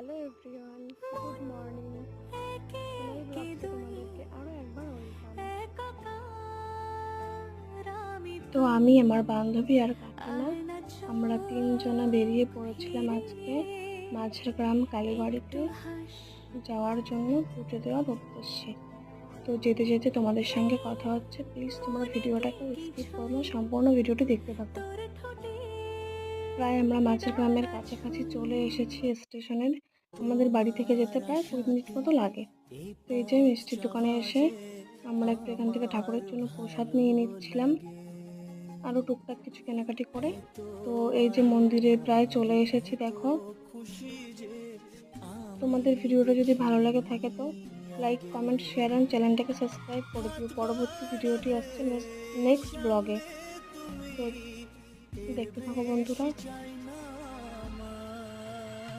Hello everyone, good morning. আমার ব্লগে তোমাদেরকে আরও একবার ওয়েলকাম। তো আমি, আমার বান্ধবী আর কাকিমা আমরা তিনজনা বেরিয়ে পড়েছিলাম আজকে মাঝের গ্রাম কালীবাড়িতে যাওয়ার জন্য পুজো দেওয়ার উদ্দেশ্যে। তো যেতে যেতে তোমাদের সঙ্গে কথা হচ্ছে, প্লিজ তোমরা ভিডিওটাকে স্কিপ করো, সম্পূর্ণ ভিডিওটি দেখতে থাকো। প্রায় আমরা মাঝের গ্রামের কাছাকাছি চলে এসেছি স্টেশনের। আমাদের বাড়ি থেকে যেতে প্রায় 20 মিনিট মতো লাগে। তো এই যে মিষ্টির দোকানে এসে আমরা একটু এখান থেকে ঠাকুরের জন্য প্রসাদ নিয়ে নিচ্ছিলাম, আরও টুকটাক কিছু কেনাকাটি করে। তো এই যে মন্দিরে প্রায় চলে এসেছি। দেখো, তোমাদের ভিডিওটা যদি ভালো লাগে থাকে তো লাইক, কমেন্ট, শেয়ার অ্যান্ড চ্যানেলটাকে সাবস্ক্রাইব করে দিও। পরবর্তী ভিডিওটি আসছে নেক্সট ব্লগে। তো দেখতে থাকো বন্ধুরা।